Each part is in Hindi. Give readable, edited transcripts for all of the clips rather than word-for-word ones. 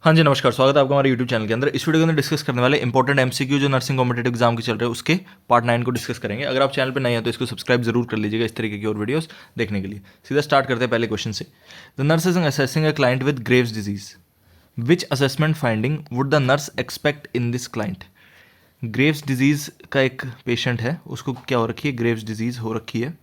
हाँ जी, नमस्कार। स्वागत है आपका हमारे यूट्यूब चैनल के अंदर। इस वीडियो के अंदर डिस्कस करने वाले इंपॉर्टेंट एमसीक्यू जो नर्सिंग कॉम्पिटेटिव एग्जाम के चल रहे हैं उसके पार्ट 9 को डिस्कस करेंगे। अगर आप चैनल पर नए हैं तो इसको सब्सक्राइब जरूर कर लीजिएगा इस तरीके की और वीडियोस देखने के लिए। सीधा स्टार्ट करते हैं पहले क्वेश्चन से। The nurse is assessing a client with Graves disease, which assessment finding would the nurse expect in this client. Graves disease का एक पेशेंट है, उसको क्या हो रखी है, ग्रेव्स डिजीज हो रखी है।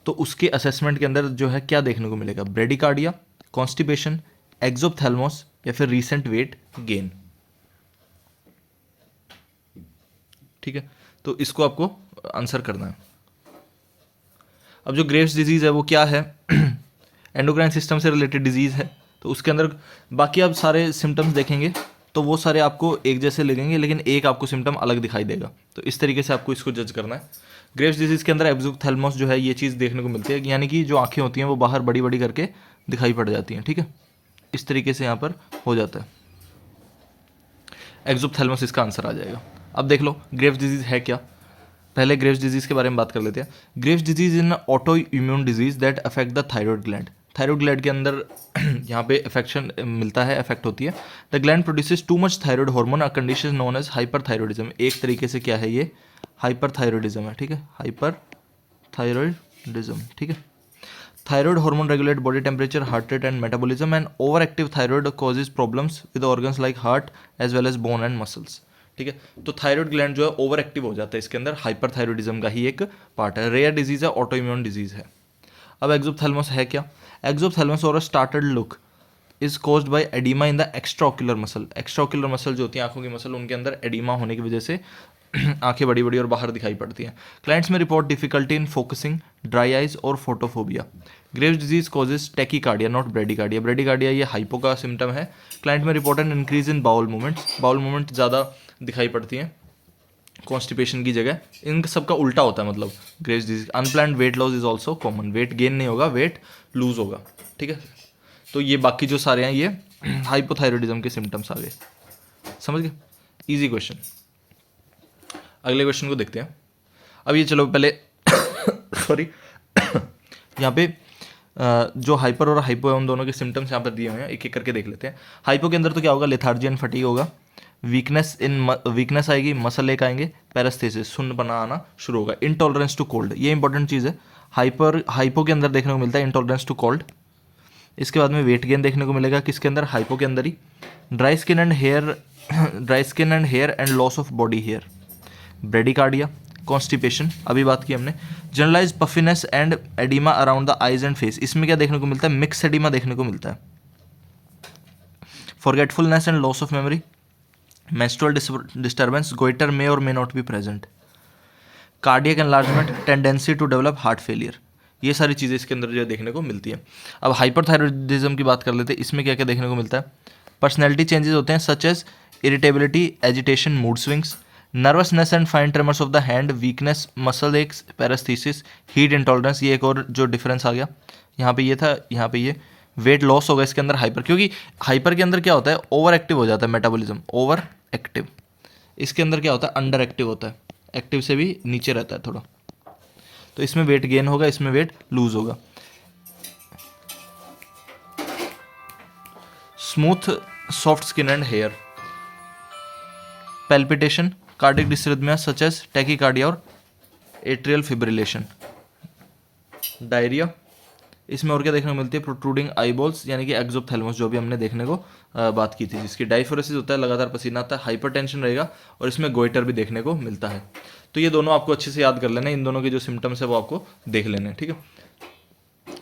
तो उसके असेसमेंट के अंदर जो है क्या देखने को मिलेगा, ब्रेडिकार्डिया, कॉन्स्टिपेशन, एक्सोप्थेल्मोस या फिर रीसेंट वेट गेन। ठीक है, तो इसको आपको आंसर करना है। अब जो ग्रेव्स डिजीज है वो क्या है, एंडोक्राइन सिस्टम से रिलेटेड डिजीज है। तो उसके अंदर बाकी आप सारे सिम्टम्स देखेंगे तो वो सारे आपको एक जैसे लगेंगे, लेकिन एक आपको सिम्टम अलग दिखाई देगा। तो इस तरीके से आपको इसको जज करना है। ग्रेव्स डिजीज के अंदर एक्सोप्थेल्मोस जो है ये चीज़ देखने को मिलती है, यानी कि जो आंखें होती हैं वो बाहर बड़ी बड़ी करके दिखाई पड़ जाती हैं। ठीक है, इस तरीके से यहाँ पर हो जाता है। एक्सोप्थेल्मस इसका आंसर आ जाएगा। अब देख लो ग्रेव्स डिजीज है क्या। पहले ग्रेव्स डिजीज के बारे में बात कर लेते हैं। Graves disease in auto immune disease that affect the thyroid gland. Thyroid gland के अंदर यहाँ पे अफेक्शन मिलता है, अफेक्ट होती है। The gland produces too much thyroid hormone, a condition known as hyperthyroidism. एक तरीके से क्या है, ये हाइपरथायरॉयडिज्म है। ठीक है, हाइपरथायरॉयडिज्म। ठीक है, thyroid hormone regulate body temperature, heart rate and metabolism, and over active thyroid causes problems with organs like heart as well as bone and muscles. ठीक है, तो थायराइड ग्लैंड जो है ओवर एक्टिव हो जाता है इसके अंदर, हाइपरथायरॉयडिज्म का ही एक पार्ट है। रेयर डिजीज है, ऑटो इम्यून डिजीज है। अब एक्सोप्थेल्मस है क्या। एक्सोप्थेल्मस और startled look is caused by oedema in the extraocular muscle. Extraocular muscle जो होती है आंखों की मसल, उनके अंदर एडिमा होने की वजह से आंखें बड़ी बड़ी और बाहर दिखाई पड़ती हैं। क्लाइंट्स में report difficulty in focusing, dry eyes और photophobia. Graves disease causes tachycardia not bradycardia. Bradycardia ये हाइपो का सिम्टम है। क्लाइंट में report an increase in bowel movements, bowel movement ज़्यादा दिखाई पड़ती हैं कॉन्स्टिपेशन की जगह। इन सबका उल्टा होता है, मतलब Graves disease. Unplanned weight loss is also common. Weight gain नहीं होगा, वेट लूज होगा। ठीक है, तो ये बाकी जो सारे हैं ये हाइपोथायरॉयडिज्म के सिम्टम्स आ गए। समझ गए, इजी क्वेश्चन। अगले क्वेश्चन को देखते हैं। अब ये चलो पहले सॉरी यहाँ पे जो हाइपर और हाइपो है उन दोनों के सिम्टम्स यहाँ पर दिए हुए हैं, एक एक करके देख लेते हैं। हाइपो के अंदर तो क्या होगा, लेथार्जी एंड फटीग होगा, वीकनेस आएगी, मसल एक आएंगे, पैरास्थेसिस सुन्नपना आना शुरू होगा, इंटॉलरेंस टू कोल्ड, ये इंपॉर्टेंट चीज़ है। हाइपो के अंदर देखने को मिलता है इंटॉलरेंस टू कोल्ड। इसके बाद में वेट गेन देखने को मिलेगा किसके अंदर, हाइपो के अंदर ही। Dry skin and hair and loss of body hair, bradycardia, constipation अभी बात की हमने। Generalised puffiness and oedema around the eyes and face, इसमें क्या देखने को मिलता है, मिक्स एडिमा देखने को मिलता है। Forgetfulness and loss of memory, menstrual disturbance, goitre may और may not be present, cardiac enlargement, tendency to develop heart failure. ये सारी चीज़ें इसके अंदर जो देखने को मिलती है। अब हाइपरथायरॉयडिज्म की बात कर लेते हैं। इसमें क्या क्या देखने को मिलता है, पर्सनैलिटी चेंजेस होते हैं such as irritability, agitation, mood swings, nervousness and fine tremors of the hand, weakness, muscle aches, paraesthesia, heat intolerance. ये एक और जो डिफरेंस आ गया, यहाँ पे ये था, यहाँ पे ये वेट लॉस होगा इसके अंदर हाइपर, क्योंकि हाइपर के अंदर क्या होता है, ओवर एक्टिव हो जाता है मेटाबॉलिज्म, ओवर एक्टिव। इसके अंदर क्या होता है, अंडर एक्टिव होता है, एक्टिव से भी नीचे रहता है थोड़ा। तो इसमें वेट गेन होगा, इसमें वेट लूज होगा। Smooth soft skin and hair, palpitation, cardiac dysrhythmia such as tachycardia और एट्रियल फिब्रिलेशन, डायरिया। इसमें और क्या देखने को मिलती है, प्रोट्रूडिंग आईबॉल्स यानी कि एक्सोप्थेल्मस जो भी हमने देखने को बात की थी, जिसकी डायफोरेसिस होता है, लगातार पसीना आता है, हाइपरटेंशन रहेगा और इसमें गोइटर भी देखने को मिलता है। तो ये दोनों आपको अच्छे से याद कर लेना, इन दोनों के जो सिम्टम्स है वो आपको देख लेने हैं। ठीक है,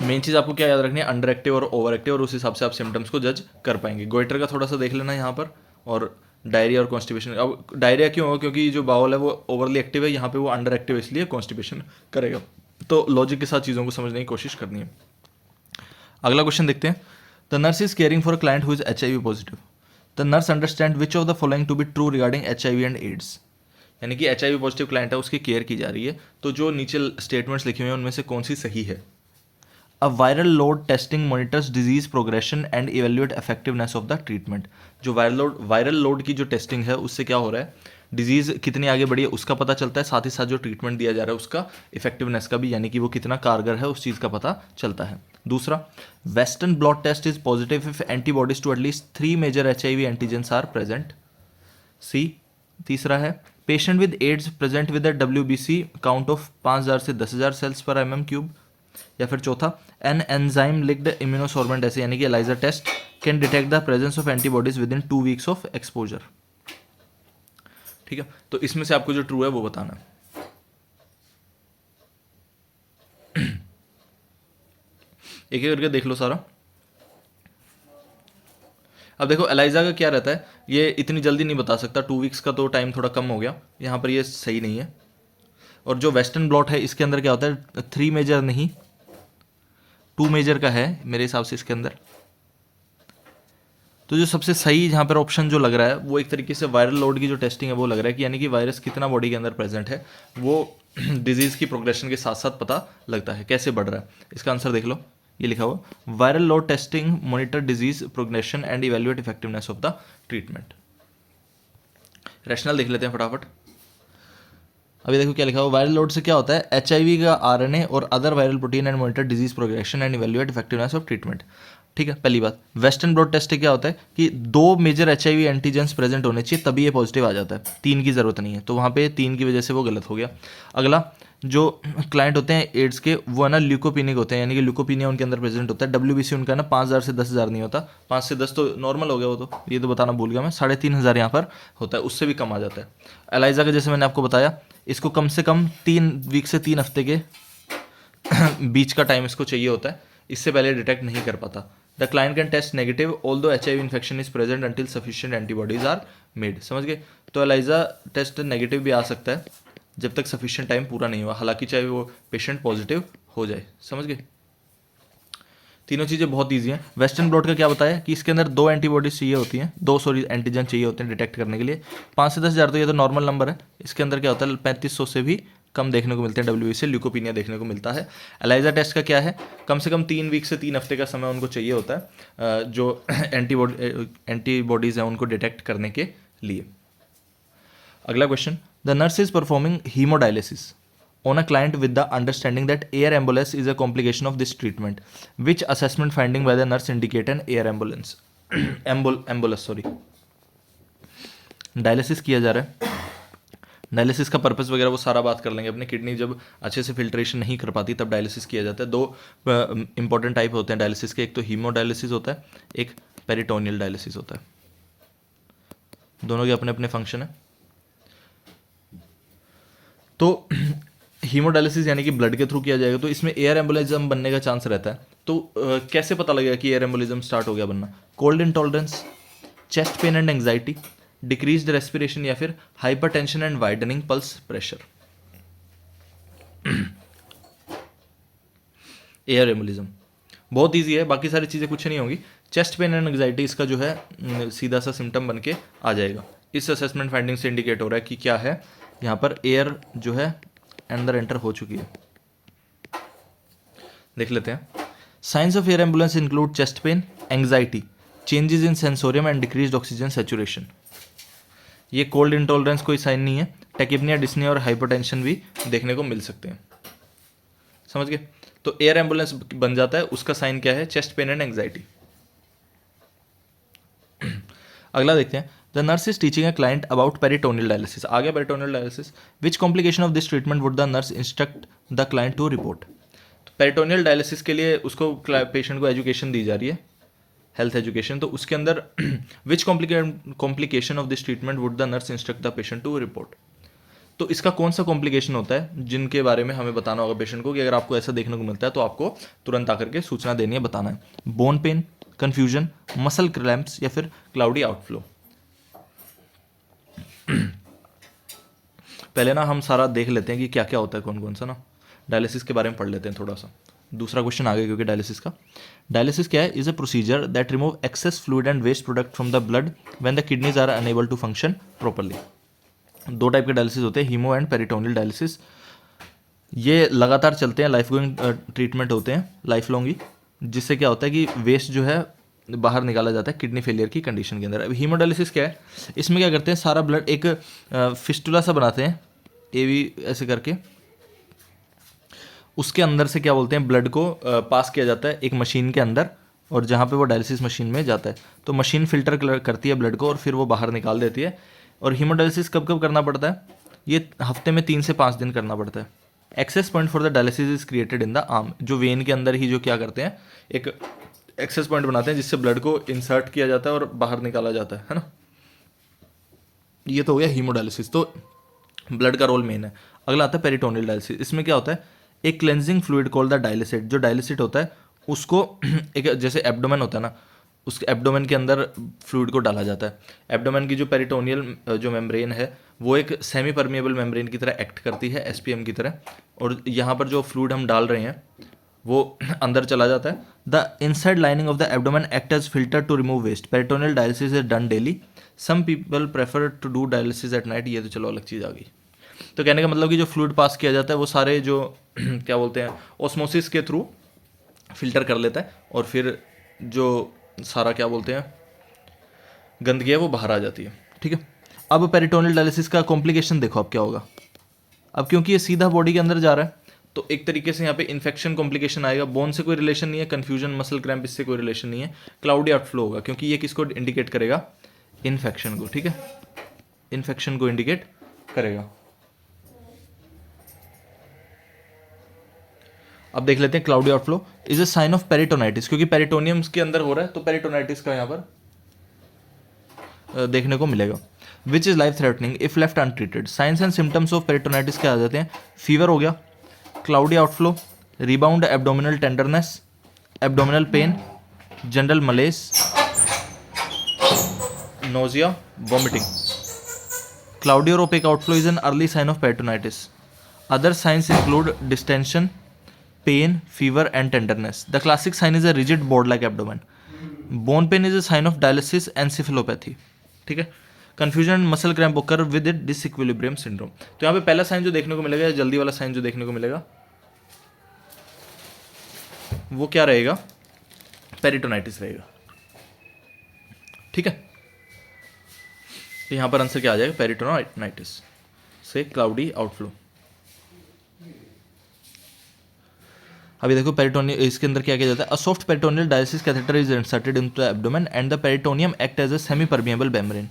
मेन चीज़ आपको क्या याद रखनी है, अंडर एक्टिव और ओवर एक्टिव, और उस हिसाब से आप सिम्टम्स को जज कर पाएंगे। गोइटर का थोड़ा सा देख लेना यहाँ पर, और डायरिया और कॉन्स्टिपेशन। अब डायरिया क्यों होगा, क्योंकि जो बाउल है वो ओवरली एक्टिव है, यहाँ पे वो अंडर एक्टिव है, इसलिए कॉन्स्टिपेशन करेगा। तो लॉजिक के साथ चीज़ों को समझने की कोशिश करनी है। अगला क्वेश्चन देखते हैं। The nurse is caring for a client who is HIV positive. The nurse understand which of the following to be true regarding HIV and AIDS. यानी कि HIV पॉजिटिव क्लाइंट है, उसकी केयर की जा रही है, तो जो नीचे स्टेटमेंट्स लिखे हुए हैं उनमें से कौन सी सही है। A viral load testing monitors disease progression and evaluate effectiveness of the treatment. जो वायरल लोड की जो टेस्टिंग है उससे क्या हो रहा है, डिजीज़ कितनी आगे बढ़ी है उसका पता चलता है, साथ ही साथ जो ट्रीटमेंट दिया जा रहा है उसका इफेक्टिवनेस का भी, यानी कि वो कितना कारगर है उस चीज़ का पता चलता है। दूसरा, western blot test is positive if antibodies to at least 3 major HIV antigens are present. C. तीसरा है, patient with AIDS present with WBC count of 5000 से 10,000 सेल्स पर mm³। या फिर चौथा, एन एंजाइम लिंक्ड इम्यूनोसॉर्बेंट ऐसे यानी कि ELISA test can detect the presence of antibodies within 2 weeks of exposure. ठीक है, तो इसमें से आपको जो ट्रू है वो बताना है। एक एक करके देख लो सारा। अब देखो एलाइजा का क्या रहता है, ये इतनी जल्दी नहीं बता सकता, 2 वीक्स का तो टाइम थोड़ा कम हो गया, यहाँ पर ये सही नहीं है। और जो वेस्टर्न ब्लॉट है इसके अंदर क्या होता है, 3 मेजर नहीं 2 मेजर का है मेरे हिसाब से इसके अंदर। तो जो सबसे सही यहाँ पर ऑप्शन जो लग रहा है वो एक तरीके से वायरल लोड की जो टेस्टिंग है वो लग रहा है कि यानी कि वायरस कितना बॉडी के अंदर प्रेजेंट है वो डिजीज़ की प्रोग्रेशन के साथ साथ पता लगता है, कैसे बढ़ रहा है। इसका आंसर देख लो, ये लिखा हुआ, viral load testing monitor disease progression and evaluate effectiveness of the treatment. Rational देख लेते हैं फटाफट। अभी देखो क्या लिखा हुआ, वायरल लोड से क्या होता है, HIV का RNA और other viral protein and monitor disease progression and evaluate effectiveness of treatment. ठीक है, पहली बात। वेस्टर्न ब्लॉट टेस्ट से क्या होता है कि 2 मेजर HIV एंटीजेंस प्रेजेंट होने चाहिए तभी ये पॉजिटिव आ जाता है, 3 की जरूरत नहीं है, तो वहाँ पे 3 की वजह से वो गलत हो गया। अगला, जो क्लाइंट होते हैं एड्स के वो है ना ल्यूकोपिनिक होते हैं, यानी कि ल्यूकोपिनिया उनके अंदर प्रेजेंट होता है। WBC उनका ना 5000 से 10,000 नहीं होता, 5 से 10 तो नॉर्मल हो गया वो, तो ये तो बताना भूल गया मैं, 3,500 यहाँ पर होता है, उससे भी कम आ जाता है। एलाइजा का जैसे मैंने आपको बताया, इसको कम से कम 3 वीक से 3 हफ्ते के बीच का टाइम इसको चाहिए होता है, इससे पहले डिटेक्ट नहीं कर पाता। The client can test negative although HIV infection is present until sufficient antibodies are made. समझ गए, तो एलाइजा टेस्ट नेगेटिव भी आ सकता है जब तक सफिशिएंट टाइम पूरा नहीं हुआ, हालांकि चाहे वो पेशेंट पॉजिटिव हो जाए। समझ गए, तीनों चीज़ें बहुत ईजी हैं। वेस्टर्न ब्लॉट का क्या बताया कि इसके अंदर 2 एंटीबॉडीज चाहिए होती हैं, 2 एंटीजन चाहिए होते हैं डिटेक्ट करने के लिए। 5 से 10,000 तो ये तो नॉर्मल नंबर है, इसके अंदर क्या होता है 3500 से भी कम देखने को मिलते हैं WBC से ल्यूकोपिनिया देखने को मिलता है। एलाइजा टेस्ट का क्या है, कम से कम 3 वीक से 3 हफ्ते का समय उनको चाहिए होता है जो एंटीबॉडीज़ हैं उनको डिटेक्ट करने के लिए। अगला question, the nurse is performing haemodialysis on a client with the understanding that air embolus is a complication of this treatment. Which assessment finding by the nurse indicate an air ambulance? embolus sorry. Dialysis किया जा रहा है, डायलिसिस का पर्पस वगैरह वो सारा बात कर लेंगे अपने। किडनी जब अच्छे से फिल्ट्रेशन नहीं कर पाती तब डायलिसिस किया जाता है। 2 इंपॉर्टेंट टाइप होते हैं डायलिसिस के, एक तो हीमोडायलिसिस होता है, एक पेरिटोनियल डायलिसिस होता है। दोनों के अपने अपने फंक्शन है। तो हीमोडायलिसिस यानी कि ब्लड के थ्रू किया जाएगा, तो इसमें एयर एम्बोलिज्म बनने का चांस रहता है। तो कैसे पता लगेगा कि एयर एम्बोलिज्म स्टार्ट हो गया बनना? Cold intolerance, chest pain and anxiety, decreased respiration, या फिर hypertension and widening pulse pressure. Air embolism बहुत ईजी है, बाकी सारी चीज़ें कुछ नहीं होंगी। चेस्ट पेन एंड एंजाइटी इसका जो है सीधा सा सिम्टम बन के आ जाएगा। इस असेसमेंट फाइंडिंग से इंडिकेट हो रहा है कि क्या है, यहाँ पर एयर जो है अंदर एंटर हो चुकी है। देख लेते हैं। Science of air ambulance include chest pain, anxiety, changes in sensorium and decreased oxygen saturation. ये कोल्ड इंटॉलरेंस कोई साइन नहीं है। टेकिपनिया, डिस्निया और हाइपरटेंशन भी देखने को मिल सकते हैं। समझ गए, तो एयर एम्बुलेंस बन जाता है, उसका साइन क्या है, चेस्ट पेन एंड एंग्जाइटी। अगला देखते हैं। The nurse is teaching a client about peritoneal dialysis. आ गया peritoneal dialysis. Which complication of this treatment would the nurse instruct the client to report? तो पेरिटोनियल डायलिसिस के लिए उसको पेशेंट को एजुकेशन दी जा रही है, हेल्थ एजुकेशन। तो उसके अंदर which complication of this treatment would the nurse instruct the patient to report? तो इसका कौन सा कॉम्प्लिकेशन होता है जिनके बारे में हमें बताना होगा पेशेंट को कि अगर आपको ऐसा देखने को मिलता है तो आपको तुरंत आकर के सूचना देनी है, बताना है। Bone pen, confusion, muscle cramps, या फिर क्लाउडी आउटफ्लो। पहले ना हम सारा देख लेते हैं कि क्या क्या होता है, कौन कौन सा ना डायलिसिस के बारे में पढ़ लेते हैं थोड़ा सा। दूसरा क्वेश्चन आ गया क्योंकि डायलिसिस का। डायलिसिस क्या है? Is a procedure that remove excess fluid and waste product from the blood when the kidneys are unable to function properly. 2 type के डायलिसिस होते हैं, हीमो एंड पेरिटोनियल डायलिसिस। ये लगातार चलते हैं, लाइफ गोइंग ट्रीटमेंट होते हैं, लाइफ लॉन्ग ही, जिससे क्या होता है कि वेस्ट जो है बाहर निकाला जाता है किडनी फेलियर की कंडीशन के अंदर। अब हीमोडायलिसिस क्या है? इसमें क्या करते हैं, सारा ब्लड एक फिस्टुला सा बनाते हैं, एवी ऐसे करके, उसके अंदर से क्या बोलते हैं ब्लड को पास किया जाता है एक मशीन के अंदर, और जहाँ पे वो डायलिसिस मशीन में जाता है तो मशीन फिल्टर करती है ब्लड को और फिर वो बाहर निकाल देती है। और हीमोडायलिसिस कब कब करना पड़ता है? ये हफ्ते में 3 से 5 दिन करना पड़ता है। Access point for the dialysis is created in the arm, जो वेन के अंदर ही जो क्या करते हैं एक एक्सेस पॉइंट बनाते हैं जिससे ब्लड को इंसर्ट किया जाता है और बाहर निकाला जाता है ना। ये तो हो गया हीमोडायलिसिस, तो ब्लड का रोल मेन है। अगला आता है पेरिटोनियल डायलिसिस। इसमें क्या होता है, एक क्लेंजिंग फ्लूइड कॉल्ड द डायलिसिट, जो डायलिसिट होता है उसको एक जैसे एब्डोमेन होता है ना, उस एब्डोमेन के अंदर फ्लूइड को डाला जाता है। एब्डोमेन की जो पेरिटोनियल जो मेम्ब्रेन है वो एक सेमी परमिएबल मेम्ब्रेन की तरह एक्ट करती है, एसपीएम की तरह, और यहाँ पर जो फ्लूइड हम डाल रहे हैं वो अंदर चला जाता है। The inside lining of the abdomen act as filter to remove waste. Peritoneal dialysis is done daily. Some people prefer to do dialysis at night. ये तो चलो अलग चीज़ आ गई। तो कहने का मतलब कि जो फ्लूइड पास किया जाता है वो सारे जो क्या बोलते हैं ऑस्मोसिस के थ्रू फिल्टर कर लेता है और फिर जो सारा क्या बोलते हैं गंदगी है वो बाहर आ जाती है। ठीक है, अब पेरिटोनियल डायलिसिस का कॉम्प्लिकेशन देखो अब क्या होगा। अब क्योंकि ये सीधा बॉडी के अंदर जा रहा है तो एक तरीके से यहाँ पे इन्फेक्शन कॉम्प्लिकेशन आएगा। बोन से कोई रिलेशन नहीं है, कन्फ्यूजन मसल क्रैम्प इससे कोई रिलेशन नहीं है। क्लाउडी आउटफ्लो होगा क्योंकि ये किसको इंडिकेट करेगा? इन्फेक्शन को। ठीक है, इन्फेक्शन को इंडिकेट करेगा। अब देख लेते हैं cloudy outflow is a sign of peritonitis, क्योंकि पेरिटोनियम के अंदर हो रहा है तो पेरिटोनाइटिस का यहाँ पर देखने को मिलेगा। Which is life threatening if left untreated. Signs and symptoms of peritonitis क्या आ जाते हैं? फीवर हो गया, cloudy outflow, rebound abdominal tenderness, abdominal pain, general malaise, nausea, vomiting. Cloudy और opaque outflow is an early sign of peritonitis. Other signs include distension, pain, fever and tenderness. The classic sign is a rigid board-like abdomen. Bone pain is a sign of dialysis encephalopathy. ठीक है, confusion and muscle cramp occur with it disequilibrium syndrome. तो यहाँ पे पहला साइन जो देखने को मिलेगा या जल्दी वाला साइन जो देखने को मिलेगा वो क्या रहेगा? पेरिटोनाइटिस रहेगा। ठीक है, तो यहाँ पर आंसर क्या आ जाएगा? पेरिटोनाइटिस से क्लाउडी आउटफ्लो। अभी देखो पेरिटोनियल, इसके अंदर क्या किया जाता है? A soft peritoneal dialysis catheter is inserted into the abdomen and the peritoneum act as a semi permeable membrane.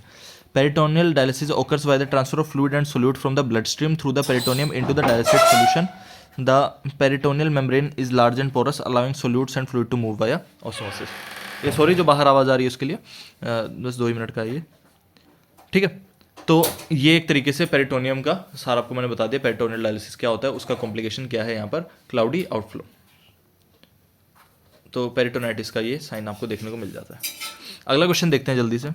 Peritoneal dialysis occurs by the transfer of fluid and solute from the bloodstream through the peritoneum into the dialysate solution. The peritoneal membrane is large and porous, allowing solutes and fluid to move via osmosis. ये सॉरी जो बाहर आवाज़ आ रही है उसके लिए बस 2 ही मिनट का है ये। ठीक है, तो ये एक तरीके से पेरिटोनियम का सारा आपको मैंने बता दिया। पेरिटोनियल डायलिसिस क्या होता है, उसका कॉम्प्लिकेशन क्या है, यहाँ पर क्लाउडी आउटफ्लो। तो पेरिटोनाइटिस का ये साइन आपको देखने को मिल जाता है। अगला क्वेश्चन देखते हैं जल्दी से।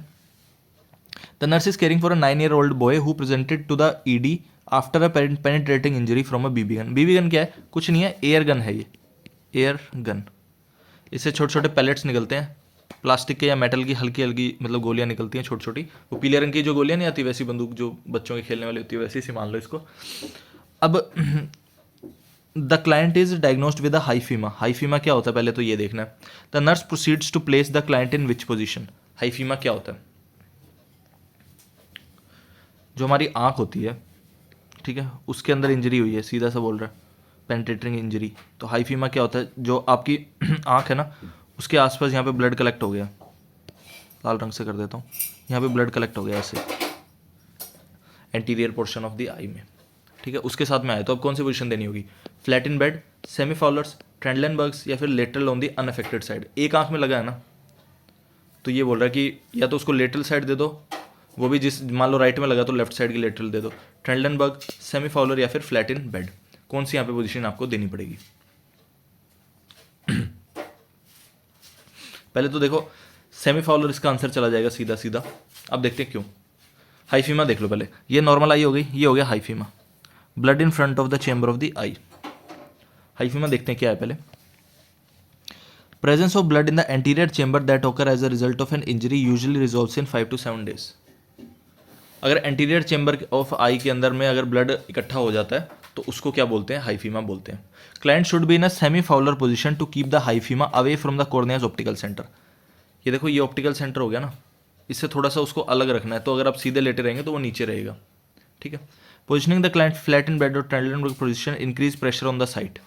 The nurse is caring for a 9-year-old boy who presented to the ED after a penetrating injury from a BB gun. BB gun क्या है? कुछ नहीं है, एयर गन है ये, एयर गन। इससे छोटे छोटे पैलेट्स निकलते हैं, प्लास्टिक के या मेटल की हल्की हल्की मतलब गोलियां निकलती हैं छोटी छोटी। वो पीले रंग की जो गोलियां नहीं आती वैसी बंदूक जो बच्चों के खेलने वाली होती है वैसी सी मान लो इसको। अब the client is diagnosed with a hyphema. Hyphema क्या होता है पहले तो ये देखना है। The nurse proceeds to place the client in which position. Hyphema क्या होता है? जो हमारी आंख होती है, ठीक है, उसके अंदर इंजरी हुई है, सीधा सा बोल रहा है, पेनिट्रेटिंग इंजरी। तो हाईफीमा क्या होता है? जो आपकी आंख है ना उसके आसपास यहाँ पे ब्लड कलेक्ट हो गया, लाल रंग से कर देता हूँ, यहाँ पे ब्लड कलेक्ट हो गया ऐसे एंटीरियर पोर्शन ऑफ द आई में। ठीक है, उसके साथ में आए तो अब कौन सी पोजीशन देनी होगी? Flat in bed, semi Fowler's, Trendelenburg's या फिर lateral on the unaffected side. एक आंख में लगा है ना तो ये बोल रहा है कि या तो उसको लेटरल साइड दे दो, वो भी जिस मान लो राइट में लगा तो लेफ्ट साइड की लेटरल दे दो। ट्रेंडलेनबर्ग, सेमी फॉलर या फिर फ्लैट इन बेड, कौन सी यहाँ पे पोजीशन आपको देनी पड़ेगी? पहले तो देखो सेमी फॉलर इसका आंसर चला जाएगा सीधा सीधा। अब देखते हैं क्यों। हाईफीमा देख लो पहले, ये नॉर्मल आई हो गई, ये हो गया hyphema, blood in front of the chamber of the eye. Hyphema देखते हैं क्या है पहले। Presence of blood in the anterior chamber that occur as a result of an injury usually resolves in 5 to 7 days। अगर एंटीरियर चेंबर ऑफ आई के अंदर में अगर ब्लड इकट्ठा हो जाता है तो उसको क्या बोलते हैं? हाईफीमा बोलते हैं। Client should be in a semi Fowler position to keep the hyphema away from the cornea's optical centre. ये देखो ये ऑप्टिकल सेंटर हो गया ना, इससे थोड़ा सा उसको अलग रखना है, तो अगर आप सीधे लेटे रहेंगे तो वो नीचे रहेगा। ठीक है, positioning the client flat in bed और Trendelenburg position increase pressure on the site.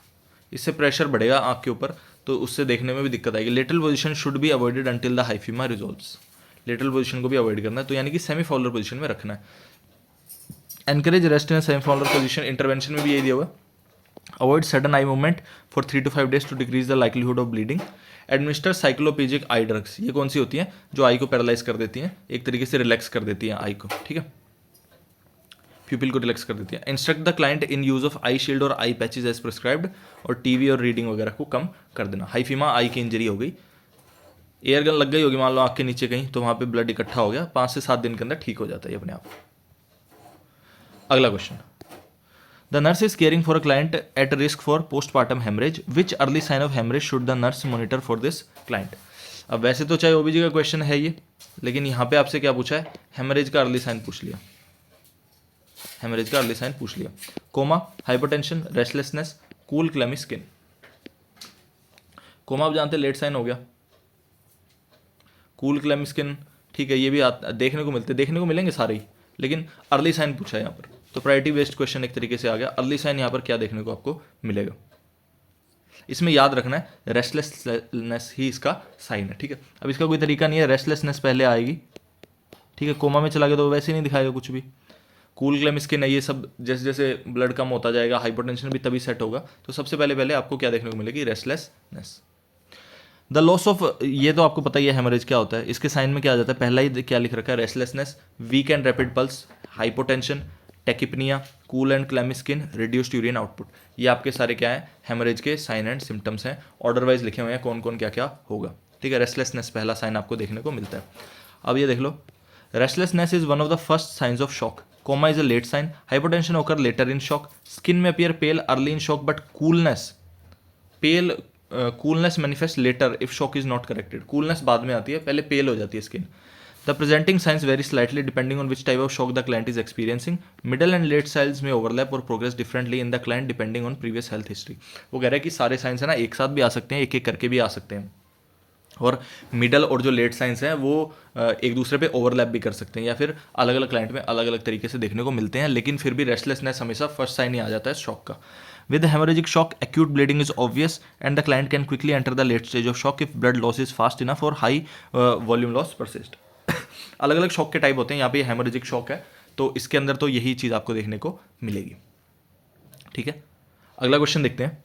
इससे प्रेशर बढ़ेगा आँख के ऊपर, तो उससे देखने में भी दिक्कत आएगी। Lateral position should be avoided until the hyphema resolves. Lateral position को भी अवॉइड करना है, तो यानी कि सेमी फाउलर पोजीशन में रखना है। Encourage rest in semi Fowler position, intervention में भी यही दिया हुआ। Avoid sudden eye movement for 3 to 5 days to decrease the likelihood of bleeding. Administer cycloplegic eye drugs, ये कौन सी होती हैं, जो आई को पैरालाइज कर देती हैं, एक तरीके से रिलैक्स कर देती हैं आई को, ठीक है, प्यूपिल को रिलैक्स कर देती है। Instruct the client in use of I shield और आई पैचेज एज प्रिस्क्राइब्ड, और टीवी और रीडिंग वगैरह को कम कर देना। हाइफीमा आई की इंजरी हो गई, एयर गन लग गई होगी मान लो आँख के नीचे कहीं, तो वहाँ पे ब्लड इकट्ठा हो गया, 5 से 7 दिन के अंदर ठीक हो जाता है ये अपने आप। अगला question, the nurse is caring for a client at risk for postmortem hemorrhage, which early sign of hemorrhage should the nurse monitor for this client. अब वैसे तो चाहे ओबीजी का क्वेश्चन है ये, लेकिन यहाँ पे आपसे क्या पूछा है, हेमरेज का अर्ली साइन पूछ लिया, हेमरेज का अर्ली साइन पूछ लिया। Coma, hypertension, restlessness, cool clammy skin. Coma आप जानते हैं लेट साइन हो गया, कूल क्लेमी स्किन ठीक है, ये भी देखने को मिलते, देखने को मिलेंगे सारे ही, लेकिन अर्ली साइन पूछा है यहाँ पर, तो प्रायोरिटी बेस्ड क्वेश्चन एक तरीके से आ गया। अर्ली साइन यहाँ पर क्या देखने को आपको मिलेगा, इसमें याद रखना है रेस्टलेसनेस ही इसका साइन है, ठीक है। अब इसका कोई तरीका नहीं है, रेस्टलेसनेस पहले आएगी, ठीक है, कोमा में चला गया तो वैसे ही नहीं दिखाएगा कुछ भी। कूल क्लेम स्किन है, ये सब जैसे जैसे ब्लड कम होता जाएगा, हाइपरटेंशन भी तभी सेट होगा, तो सबसे पहले आपको क्या देखने को मिलेगी, रेस्टलेसनेस। द लॉस ऑफ, ये तो आपको पता ही है हेमरेज क्या होता है, इसके साइन में क्या आ जाता है, पहला ही क्या लिख रखा है, restlessness, weak and rapid pulse, hypotension, tachypnea, cool and clammy skin, reduced urine output. ये आपके सारे क्या है, हेमरेज के साइन एंड सिम्टम्स हैं, ऑर्डर वाइज लिखे हुए हैं कौन कौन क्या क्या होगा, ठीक है। रेस्टलेसनेस पहला साइन आपको देखने को मिलता है। अब ये देख लो, restlessness is one of the first signs of shock, coma is a late sign, hypotension occur later in shock, skin में appear pale early in shock but coolness, pale coolness manifest later if shock is not corrected. Coolness बाद में आती है, पहले पेल हो जाती है skin. The presenting signs vary slightly depending on which type of shock the client is experiencing. Middle and let science में ओवरलैप और progress differently in the client depending on previous health history. वो कह रहा है कि सारे साइंस है ना एक साथ भी आ सकते हैं, एक एक करके भी आ सकते हैं, और मिडल और जो लेट साइंस हैं वो एक दूसरे पे ओवरलैप भी कर सकते हैं, या फिर अलग अलग क्लाइंट में अलग अलग तरीके से देखने को मिलते हैं, लेकिन फिर भी रेस्टलेसनेस हमेशा फर्स्ट साइन ही आ जाता है शॉक का। With the hemorrhagic shock, acute bleeding is obvious and the client can quickly enter the late stage of shock if blood loss is fast enough or high volume loss persist. अलग अलग शॉक के टाइप होते हैं, यहाँ पे हेमोरेजिक शॉक है, तो इसके अंदर तो यही चीज़ आपको देखने को मिलेगी, ठीक है। अगला क्वेश्चन देखते हैं।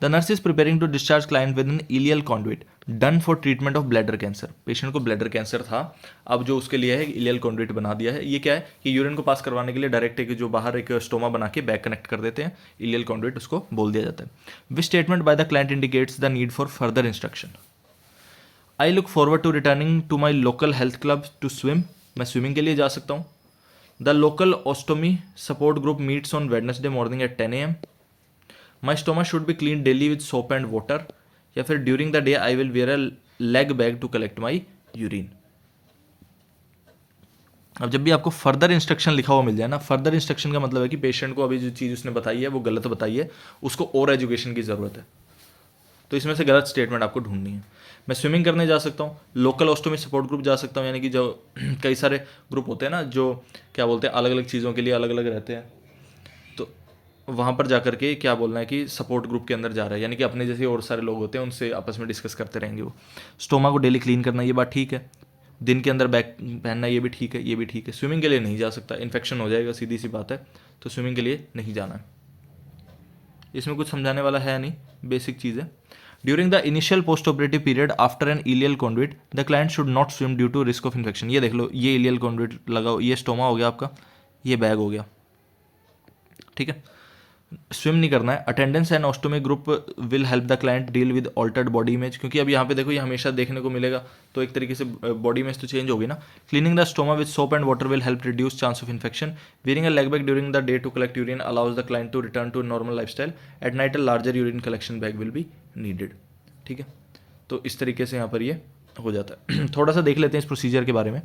The nurse is preparing to discharge client with an ileal conduit done for treatment of bladder cancer. Patient को ब्लैडर कैंसर था, अब जो उसके लिए है इलियल कॉन्ड्यूट बना दिया है। ये क्या है कि यूरिन को पास करवाने के लिए डायरेक्ट एक जो बाहर एक स्टोमा बना के बैक कनेक्ट कर देते हैं, इलियल कॉन्ड्यूट उसको बोल दिया जाता है। Which statement by the client indicates the need for further instruction. I look forward to returning to my local health club to swim. मैं स्विमिंग के लिए जा सकता हूँ। The local ostomy support group meets on Wednesday morning at 10 AM। My stoma should be clean daily with soap and water. या फिर during the day I will wear a leg bag to collect my urine. अब जब भी आपको फर्दर इंस्ट्रक्शन लिखा हुआ मिल जाए ना, फर्दर इंस्ट्रक्शन का मतलब है कि पेशेंट को अभी जो चीज़ उसने बताई है वो गलत बताई है, उसको और एजुकेशन की ज़रूरत है, तो इसमें से गलत स्टेटमेंट आपको ढूंढनी है। मैं स्विमिंग करने जा सकता हूँ, लोकल ओस्टोमी सपोर्ट ग्रुप जा सकता हूँ, यानी कि जो कई सारे ग्रुप होते हैं ना जो क्या बोलते हैं अलग अलग चीज़ों के लिए अलग अलग रहते हैं, तो वहाँ पर जा करके क्या बोलना है कि सपोर्ट ग्रुप के अंदर जा रहा है, यानी कि अपने जैसे और सारे लोग होते हैं उनसे आपस में डिस्कस करते रहेंगे वो। स्टोमा को डेली क्लीन करना, ये बात ठीक है। दिन के अंदर बैग पहनना, ये भी ठीक है, ये भी ठीक है। स्विमिंग के लिए नहीं जा सकता, इन्फेक्शन हो जाएगा, सीधी सी बात है, तो स्विमिंग के लिए नहीं जाना है। इसमें कुछ समझाने वाला है नहीं, बेसिक चीज़ है। During the initial post operative period after an ileal conduit the client should not swim due to risk of infection. ये देख लो, ये इलियल कॉन्ड्यूट लगाओ, ये स्टोमा हो गया आपका, ये बैग हो गया, ठीक है। स्विम नहीं करना है। Attendance and ostomy group will help the client deal with altered body image, क्योंकि अब यहाँ पे देखो ये हमेशा देखने को मिलेगा, तो एक तरीके से बॉडी इमेज तो चेंज होगी ना। Cleaning the stoma with soap and water will help reduce chance of infection. Wearing a leg bag during the day to collect urine allows the client to return to normal lifestyle. At night a larger urine collection bag will be needed, ठीक है। तो इस तरीके से यहाँ पर ये हो जाता है। थोड़ा सा देख लेते हैं इस प्रोसीजर के बारे में।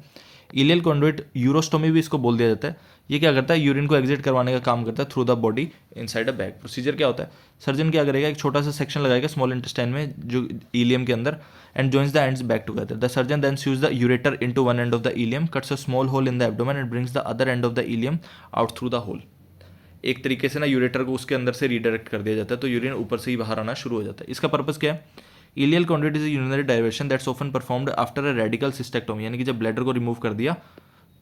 इलियल कॉन्ड्यूट, यूरोस्टोमी भी इसको बोल दिया जाता है। ये क्या करता है, यूरिन को एग्जिट करवाने का काम करता है through the body inside a bag. Procedure क्या होता है, सर्जन क्या करेगा, एक छोटा सा सेक्शन लगाएगा स्मॉल इंटेस्टाइन में जो इलियम के अंदर, and joins the ends back together. The surgeon then sews the ureter into one end of the ileum, cuts a small hole in the abdomen and brings the other end of the ileum out through the hole. एक तरीके से ना यूरेटर को उसके अंदर से रीडायरेक्ट कर दिया जाता है, तो यूरिन ऊपर से ही बाहर आना शुरू हो जाता है। इसका पर्पस क्या है? Ileal conduit is urinary diversion that's often performed after a radical cystectomy, यानी कि जब ब्लैडर को रिमूव कर दिया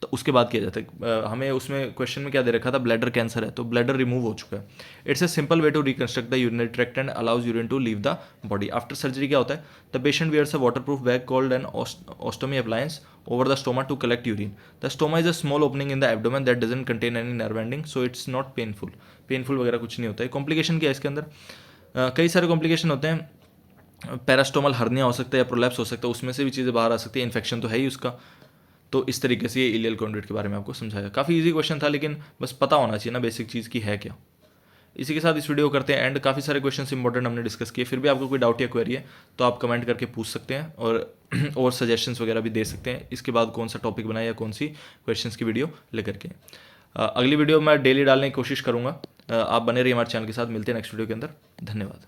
तो उसके बाद किया जाता है। हमें उसमें क्वेश्चन में क्या दे रखा था, ब्लैडर कैंसर है, तो ब्लैडर रिमूव हो चुका है। It's a simple way to reconstruct the urinary tract and allows urine to leave the body. After surgery क्या होता है, the patient wears a waterproof bag called an ostomy appliance over the stoma to collect urine. The stoma is a small opening in the abdomen that doesn't contain any nerve ending, so it's not painful. Painful वगैरह कुछ नहीं होता है। कॉम्प्लिकेशन क्या है इसके अंदर? कई सारे कॉम्प्लिकेशन होते हैं। पैरास्टोमल हर्निया हो सकता है या प्रोलैप्स हो सकता है, उसमें से भी चीज़ें बाहर आ सकती है, इन्फेक्शन तो है ही उसका। तो इस तरीके से ये इलियल कंडुइट के बारे में आपको समझाया। काफ़ी इजी क्वेश्चन था, लेकिन बस पता होना चाहिए ना बेसिक चीज़ की है क्या। इसी के साथ इस वीडियो को करते हैं एंड। काफ़ी सारे क्वेश्चंस इंपॉर्टेंट हमने डिस्कस किए। फिर भी आपको कोई डाउट या क्वेरी है तो आप कमेंट करके पूछ सकते हैं, और सजेशंस वगैरह भी दे सकते हैं इसके बाद कौन सा टॉपिक बनाए या कौन सी क्वेश्चंस की वीडियो लेकर के। अगली वीडियो मैं डेली डालने की कोशिश करूँगा। आप बने रहिए हमारे चैनल के साथ। मिलते हैं नेक्स्ट वीडियो के अंदर। धन्यवाद।